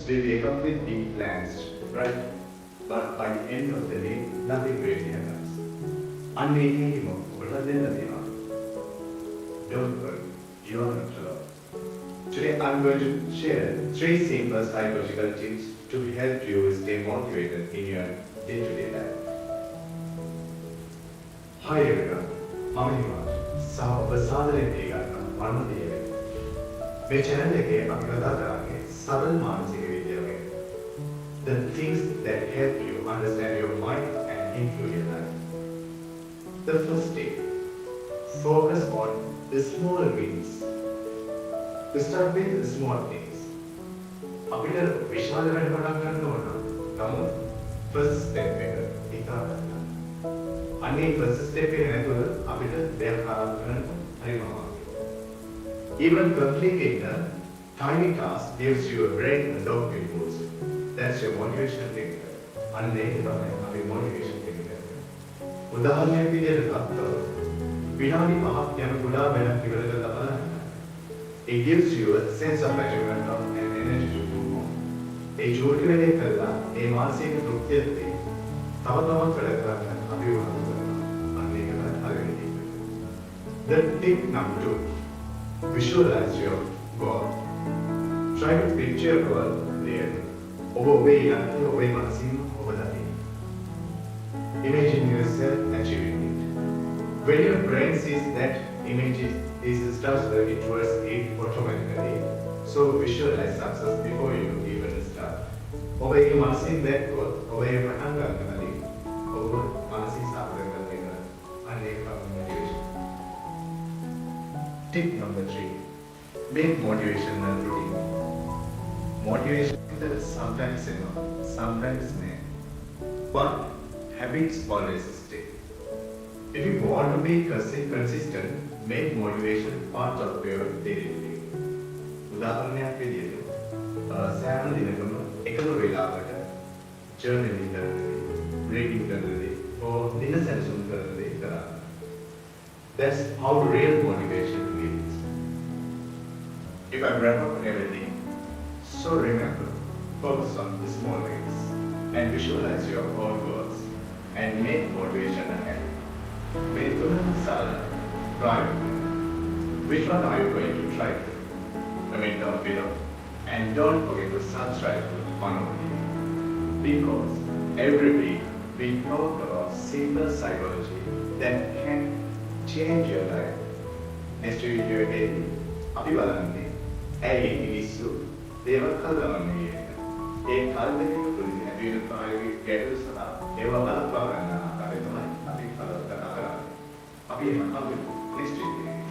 we wake up with big plans, right? But by the end of the day, nothing really happens. Unmaking don't worry, you are not alone. Today I'm going to share 3 simple psychological tips to help you stay motivated in your day-to-day life. Hi everyone, I'm Himanshu. සාදරයෙන් පිළිගන්නවා මම දේවය. මේ channel එකේ අපි කතා කරන්නේ සරල මානසික විද්‍යාව ගැන. The things that help you understand your mind and improve your life. The first tip, focus on the small wins. Start with the small things. අපිට විශාල වැඩ පටන් ගන්න ඕන. නමුත් first step එක ඉතා ගන්න. අනේ first step එක නැතුව අපිට දෙයක් ආරම්භ කරන්න හරිම අමාරුයි. Even completing a tiny task gives you a brain and dopamine boost. That's your motivation technique. අන්න ඒක තමයි අපි motivation technique. උදාහරණයක් විදිහට ගත්තොත් විනාඩි 5ක් යන කුඩා වැඩක් ඉවර කරලා බලන්න. It gives you a sense of achievement and energy to move on. A Jolie වැඩේ කළා ඒ මානසික තෘප්තියත් තව තවත් වැඩ කරන්න අපි උනන්දු වෙනවා. අන්න ඒක තමයි හරියට තියෙන්නේ. The tip number 2, visualize your goal. Try to picture your goal clearly. ඔබ ඔබේ ඉලක්කය ඔබේ මනසින් ඔබ දකින්න. Imagine yourself achieving it. When your brain sees that image, it starts working towards it automatically. So visualize success before you even start. ඔබේ මනසින් දැක්කොත් ඔබේ පටන් ගන්න කලින් ඔබ මානසික සාධක කරගෙන අනේක motivation. Tip number 3, make motivational routine. Motivation is sometimes enough, sometimes no. But habits always stay. If you want to be consistent, make motivation part of your daily routine. උදාහරණයක් විදිහට සෑම දිනකම එකම වේලාවට journaling කරන්නේ, reading කරන්නේ, or දින සැලසුම් කරන්නේ කරන්න. That's how real motivation feels. If I wrap up everything, so remember, focus on the small wins and visualize your own goals and make motivation a habit. May Sarah, right? Which one are you going to try? Comment down below and don't forget to subscribe to Funnel TV because every week we talk about simple psychology that can change your life. Next video again, අපි බලන්නේ ඇයි මිනිස්සු දේවල් හදවන්නේ කියන. ඒ කල්පනය තුළින් ඇති වෙන කායික ගැටලු සහ ඒවා බලපා ගන්න ආකාරය තමයි අපි කතා කරන්නේ. අපි එහෙම හම්බෙමු next video.